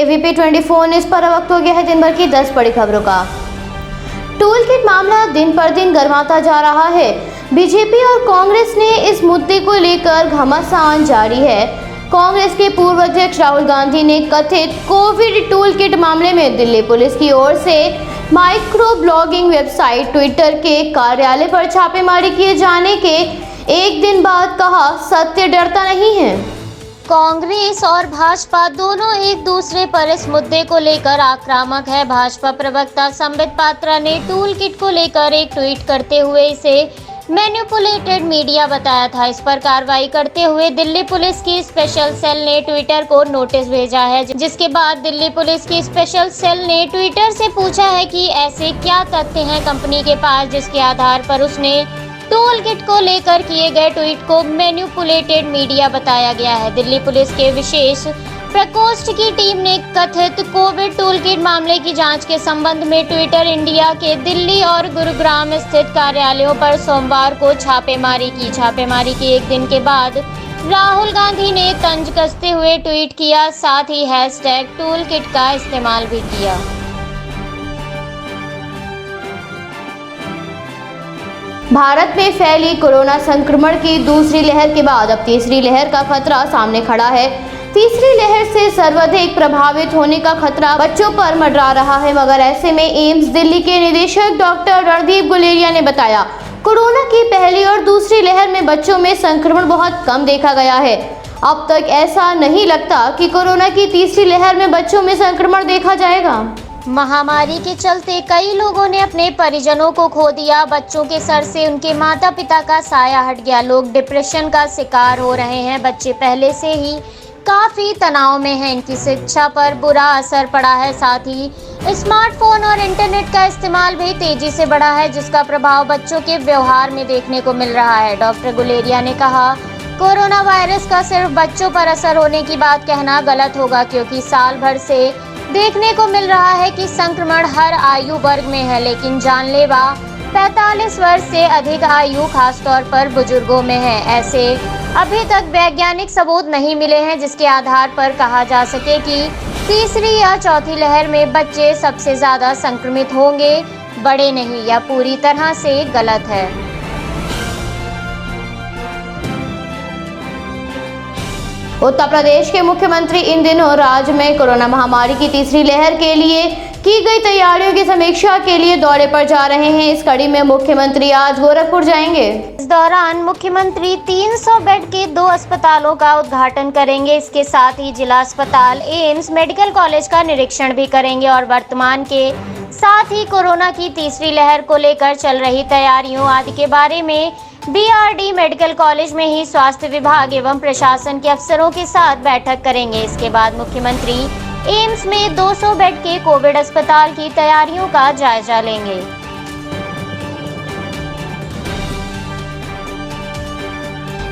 AVP 24 news पर वक्त हो गया है दिन भर की 10 बड़ी खबरों का। टूल किट मामला दिन पर दिन गर्माता जा रहा है। बीजेपी और कांग्रेस ने इस मुद्दे को लेकर घमासान जारी है। कांग्रेस के पूर्व अध्यक्ष राहुल गांधी ने कथित कोविड टूल किट मामले में दिल्ली पुलिस की ओर से माइक्रो ब्लॉगिंग वेबसाइट ट्विटर के कार्यालय पर छापेमारी किए जाने के एक दिन बाद कहा, सत्य डरता नहीं है। कांग्रेस और भाजपा दोनों एक दूसरे पर इस मुद्दे को लेकर आक्रामक है। भाजपा प्रवक्ता संबित पात्रा ने टूल किट को लेकर एक ट्वीट करते हुए इसे मैनिपुलेटेड मीडिया बताया था। इस पर कार्रवाई करते हुए दिल्ली पुलिस की स्पेशल सेल ने ट्विटर को नोटिस भेजा है, जिसके बाद दिल्ली पुलिस की स्पेशल सेल ने ट्विटर से पूछा है कि ऐसे क्या तथ्य हैं कंपनी के पास जिसके आधार पर उसने टूल किट को लेकर किए गए ट्वीट को मैनिपुलेटेड मीडिया बताया गया है। दिल्ली पुलिस के विशेष प्रकोष्ठ की टीम ने कथित कोविड टूल किट मामले की जांच के संबंध में ट्विटर इंडिया के दिल्ली और गुरुग्राम स्थित कार्यालयों पर सोमवार को छापेमारी की। छापेमारी के एक दिन के बाद राहुल गांधी ने तंज कसते हुए ट्वीट किया, साथ ही हैशटैग टूल किट का इस्तेमाल भी किया। भारत में फैली कोरोना संक्रमण की दूसरी लहर के बाद अब तीसरी लहर का खतरा सामने खड़ा है। तीसरी लहर से सर्वाधिक प्रभावित होने का खतरा बच्चों पर मंडरा रहा है, मगर ऐसे में एम्स दिल्ली के निदेशक डॉक्टर रणदीप गुलेरिया ने बताया, कोरोना की पहली और दूसरी लहर में बच्चों में संक्रमण बहुत कम देखा गया है। अब तक ऐसा नहीं लगता कि कोरोना की तीसरी लहर में बच्चों में संक्रमण देखा जाएगा। महामारी के चलते कई लोगों ने अपने परिजनों को खो दिया। बच्चों के सर से उनके माता पिता का साया हट गया। लोग डिप्रेशन का शिकार हो रहे हैं। बच्चे पहले से ही काफ़ी तनाव में हैं। इनकी शिक्षा पर बुरा असर पड़ा है। साथ ही स्मार्टफोन और इंटरनेट का इस्तेमाल भी तेजी से बढ़ा है, जिसका प्रभाव बच्चों के व्यवहार में देखने को मिल रहा है। डॉक्टर गुलेरिया ने कहा, कोरोना वायरस का सिर्फ बच्चों पर असर होने की बात कहना गलत होगा, क्योंकि साल भर से देखने को मिल रहा है कि संक्रमण हर आयु वर्ग में है, लेकिन जानलेवा 45 वर्ष से अधिक आयु खासतौर पर बुजुर्गों में है। ऐसे अभी तक वैज्ञानिक सबूत नहीं मिले हैं जिसके आधार पर कहा जा सके कि तीसरी या चौथी लहर में बच्चे सबसे ज़्यादा संक्रमित होंगे, बड़े नहीं। यह पूरी तरह से गलत है। उत्तर प्रदेश के मुख्यमंत्री इन दिनों राज्य में कोरोना महामारी की तीसरी लहर के लिए की गई तैयारियों की समीक्षा के लिए दौरे पर जा रहे हैं। इस कड़ी में मुख्यमंत्री आज गोरखपुर जाएंगे। इस दौरान मुख्यमंत्री 300 बेड के 2 अस्पतालों का उद्घाटन करेंगे। इसके साथ ही जिला अस्पताल, एम्स, मेडिकल कॉलेज का निरीक्षण भी करेंगे और वर्तमान के साथ ही कोरोना की तीसरी लहर को लेकर चल रही तैयारियों आदि के बारे में BRD मेडिकल कॉलेज में ही स्वास्थ्य विभाग एवं प्रशासन के अफसरों के साथ बैठक करेंगे। इसके बाद मुख्यमंत्री एम्स में 200 बेड के कोविड अस्पताल की तैयारियों का जायजा लेंगे।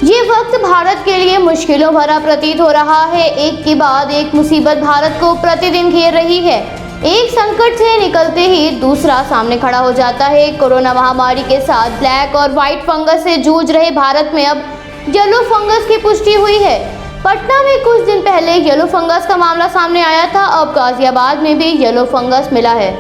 ये वक्त भारत के लिए मुश्किलों भरा प्रतीत हो रहा है। एक के बाद एक मुसीबत भारत को प्रतिदिन घेर रही है। एक संकट से निकलते ही दूसरा सामने खड़ा हो जाता है। कोरोना महामारी के साथ ब्लैक और व्हाइट फंगस से जूझ रहे भारत में अब येलो फंगस की पुष्टि हुई है। पटना में कुछ दिन पहले येलो फंगस का मामला सामने आया था। अब गाजियाबाद में भी येलो फंगस मिला है।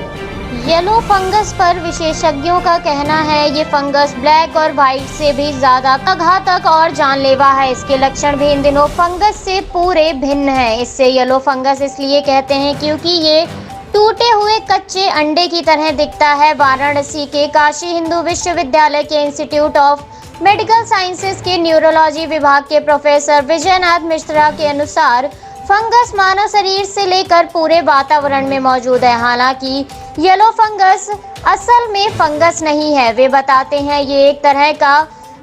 येलो फंगस पर विशेषज्ञों का कहना है ये फंगस ब्लैक और व्हाइट से भी ज्यादा घातक और जानलेवा है। इसके लक्षण भी इन दिनों फंगस से पूरे भिन्न हैं। इससे येलो फंगस इसलिए कहते हैं क्योंकि ये टूटे हुए कच्चे अंडे की तरह दिखता है। वाराणसी के काशी हिंदू विश्वविद्यालय के इंस्टीट्यूट ऑफ मेडिकल साइंसेज के न्यूरोलॉजी विभाग के प्रोफेसर विजयनाथ मिश्रा के अनुसार फंगस मानव शरीर से लेकर पूरे वातावरण में मौजूद है। हालांकि येलो फंगस असल में फंगस नहीं है। वे बताते हैं ये एक तरह का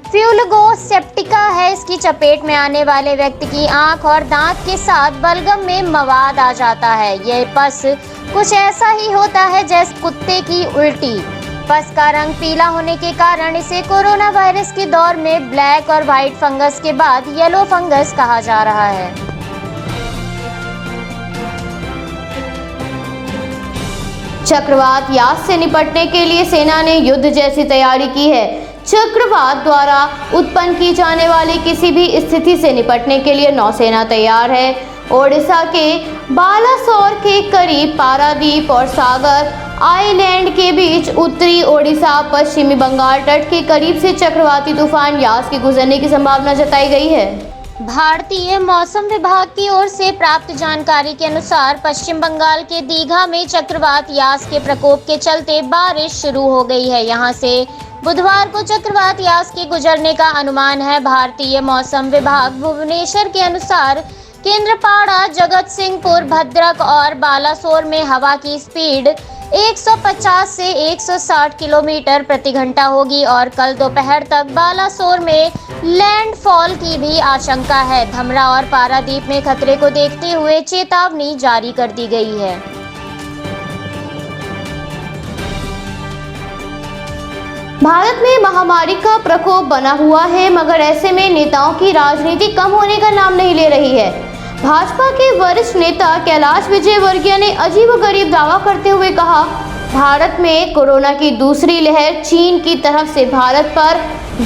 फ्यूलगोसेप्टिका है। इसकी चपेट में आने वाले व्यक्ति की आंख और दांत के साथ बलगम में मवाद आ जाता है। ये पस कुछ ऐसा ही होता है जैसे कुत्ते की उल्टी। पस का रंग पीला होने के कारण इसे कोरोना वायरस के दौर में ब्लैक और व्हाइट फंगस के बाद येलो फंगस कहा जा रहा है। चक्रवात यास से निपटने के लिए सेना ने युद्ध जैसी तैयारी की है। चक्रवात द्वारा उत्पन्न की जाने वाली किसी भी स्थिति से निपटने के लिए नौसेना तैयार है। ओडिशा के बालासोर के करीब पारादीप और सागर आइलैंड के बीच उत्तरी ओडिशा पश्चिमी बंगाल तट के करीब से चक्रवाती तूफान यास के गुजरने की संभावना जताई गई है। भारतीय मौसम विभाग की ओर से प्राप्त जानकारी के अनुसार पश्चिम बंगाल के दीघा में चक्रवात यास के प्रकोप के चलते बारिश शुरू हो गई है। यहां से बुधवार को चक्रवात यास के गुजरने का अनुमान है। भारतीय मौसम विभाग भुवनेश्वर के अनुसार केंद्रपाड़ा, जगत सिंहपुर, भद्रक और बालासोर में हवा की स्पीड 150 से 160 किलोमीटर प्रति घंटा होगी और कल दोपहर तक बालासोर में लैंडफॉल की भी आशंका है। धमरा और पारादीप में खतरे को देखते हुए चेतावनी जारी कर दी गई है। भारत में महामारी का प्रकोप बना हुआ है, मगर ऐसे में नेताओं की राजनीति कम होने का नाम नहीं ले रही है। भाजपा के वरिष्ठ नेता कैलाश विजयवर्गीय ने अजीबोगरीब दावा करते हुए कहा, भारत में कोरोना की दूसरी लहर चीन की तरफ से भारत पर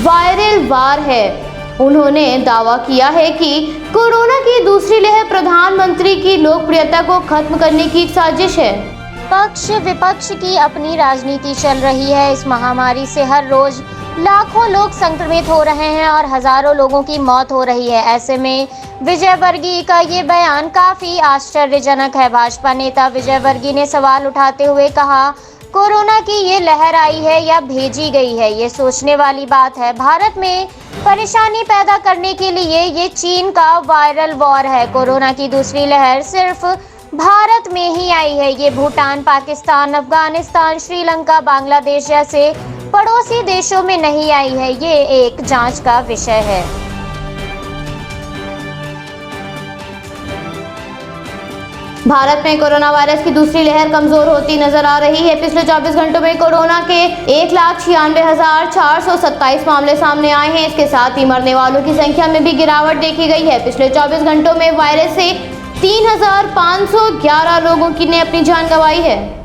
वायरल वार है। उन्होंने दावा किया है कि कोरोना की दूसरी लहर प्रधानमंत्री की लोकप्रियता को खत्म करने की एक साजिश है। पक्ष विपक्ष की अपनी राजनीति चल रही है। इस महामारी से हर रोज लाखों लोग संक्रमित हो रहे हैं और हजारों लोगों की मौत हो रही है। ऐसे में विजयवर्गीय का ये बयान काफी आश्चर्यजनक है। भाजपा नेता विजयवर्गीय ने सवाल उठाते हुए कहा, कोरोना की ये लहर आई है या भेजी गई है, ये सोचने वाली बात है। भारत में परेशानी पैदा करने के लिए ये चीन का वायरल वॉर है। कोरोना की दूसरी लहर सिर्फ भारत में ही आई है। ये भूटान, पाकिस्तान, अफगानिस्तान, श्रीलंका, बांग्लादेश जैसे पड़ोसी देशों में नहीं आई है। ये एक जांच का विषय है। भारत में कोरोना वायरस की दूसरी लहर कमजोर होती नजर आ रही है। पिछले 24 घंटों में कोरोना के 1,96,427 मामले सामने आए हैं। इसके साथ ही मरने वालों की संख्या में भी गिरावट देखी गई है। पिछले 24 घंटों में वायरस से 3,511 लोगों की ने अपनी जान गंवाई है।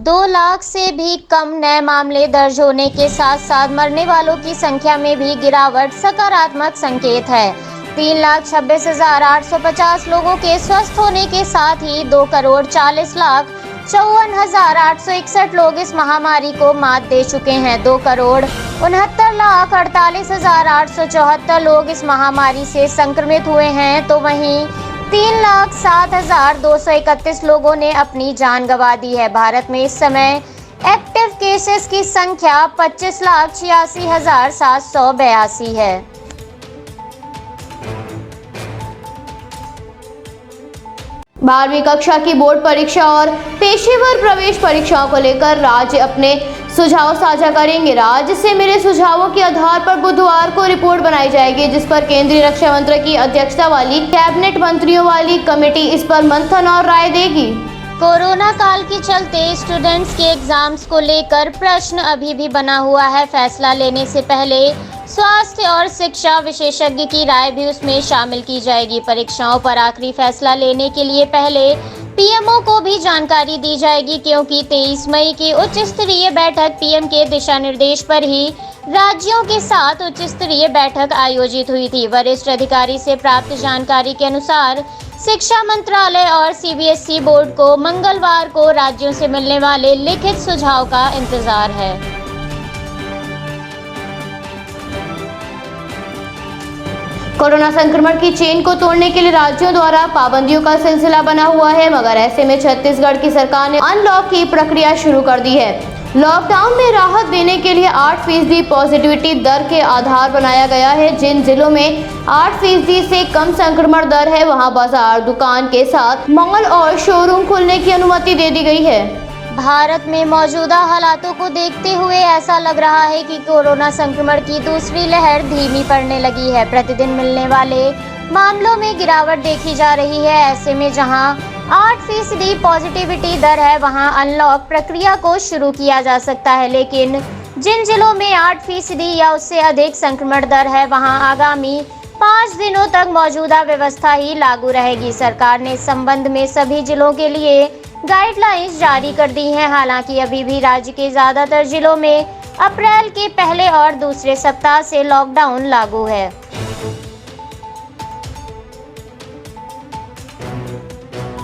2 लाख से भी कम नए मामले दर्ज होने के साथ साथ मरने वालों की संख्या में भी गिरावट सकारात्मक संकेत है। 3,26,850 लोगों के स्वस्थ होने के साथ ही 2,40,54,861 लोग इस महामारी को मात दे चुके हैं। 2,69,48,874 लोग इस महामारी से संक्रमित हुए हैं, तो वहीं 3,07,231 लोगों ने अपनी जान गंवा दी है। भारत में इस समय एक्टिव केसेस की संख्या 25,86,782 है। बारहवीं कक्षा की बोर्ड परीक्षा और पेशेवर प्रवेश परीक्षाओं को लेकर राज्य अपने सुझाव साझा करेंगे। राज्य से मिले सुझावों के आधार पर बुधवार को रिपोर्ट बनाई जाएगी, जिस पर केंद्रीय रक्षा मंत्री की अध्यक्षता वाली कैबिनेट मंत्रियों वाली कमेटी इस पर मंथन और राय देगी। कोरोना काल के चलते स्टूडेंट्स के एग्जाम्स को लेकर प्रश्न अभी भी बना हुआ है। फैसला लेने से पहले स्वास्थ्य और शिक्षा विशेषज्ञ की राय भी उसमें शामिल की जाएगी। परीक्षाओं पर आखिरी फैसला लेने के लिए पहले पीएमओ को भी जानकारी दी जाएगी, क्योंकि 23 मई की उच्च स्तरीय बैठक पीएम के दिशा निर्देश पर ही राज्यों के साथ उच्च स्तरीय बैठक आयोजित हुई थी। वरिष्ठ अधिकारी से प्राप्त जानकारी के अनुसार शिक्षा मंत्रालय और सीबीएसई बोर्ड को मंगलवार को राज्यों से मिलने वाले लिखित सुझाव का इंतजार है। कोरोना संक्रमण की चेन को तोड़ने के लिए राज्यों द्वारा पाबंदियों का सिलसिला बना हुआ है, मगर ऐसे में छत्तीसगढ़ की सरकार ने अनलॉक की प्रक्रिया शुरू कर दी है। लॉकडाउन में राहत देने के लिए 8% पॉजिटिविटी दर के आधार बनाया गया है। जिन जिलों में 8% से कम संक्रमण दर है, वहां बाजार, दुकान के साथ मॉल और शोरूम खुलने की अनुमति दे दी गई है। भारत में मौजूदा हालातों को देखते हुए ऐसा लग रहा है कि कोरोना संक्रमण की दूसरी लहर धीमी पड़ने लगी है। प्रतिदिन मिलने वाले मामलों में गिरावट देखी जा रही है। ऐसे में जहां 8% पॉजिटिविटी दर है, वहां अनलॉक प्रक्रिया को शुरू किया जा सकता है। लेकिन जिन जिलों में 8% या उससे अधिक संक्रमण दर है, वहां आगामी 5 दिनों तक मौजूदा व्यवस्था ही लागू रहेगी। सरकार ने इस संबंध में सभी जिलों के लिए गाइडलाइंस जारी कर दी हैं। हालांकि अभी भी राज्य के ज्यादातर जिलों में अप्रैल के पहले और दूसरे सप्ताह से लॉकडाउन लागू है।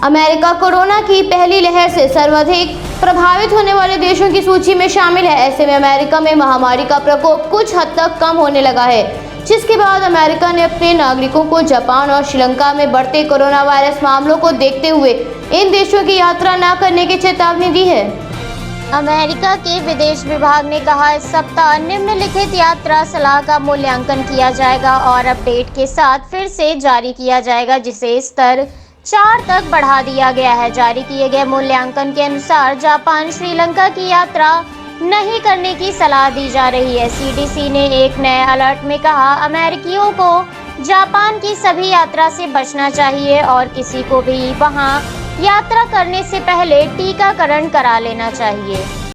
अमेरिका कोरोना की पहली लहर से सर्वाधिक प्रभावित होने वाले देशों की सूची में शामिल है। ऐसे में अमेरिका में महामारी का प्रकोप कुछ हद तक कम होने लगा है, जिसके बाद अमेरिका ने अपने नागरिकों को जापान और श्रीलंका में बढ़ते कोरोना वायरस मामलों को देखते हुए इन देशों की यात्रा न करने की चेतावनी दी है। अमेरिका के विदेश विभाग ने कहा, इस सप्ताह निम्नलिखित यात्रा सलाह का मूल्यांकन किया जाएगा और अपडेट के साथ फिर से जारी किया जाएगा, जिसे स्तर 4 तक बढ़ा दिया गया है। जारी किए गए मूल्यांकन के अनुसार जापान श्रीलंका की यात्रा नहीं करने की सलाह दी जा रही है। सीडीसी ने एक नए अलर्ट में कहा, अमेरिकियों को जापान की सभी यात्रा से बचना चाहिए और किसी को भी वहां यात्रा करने से पहले टीकाकरण करा लेना चाहिए।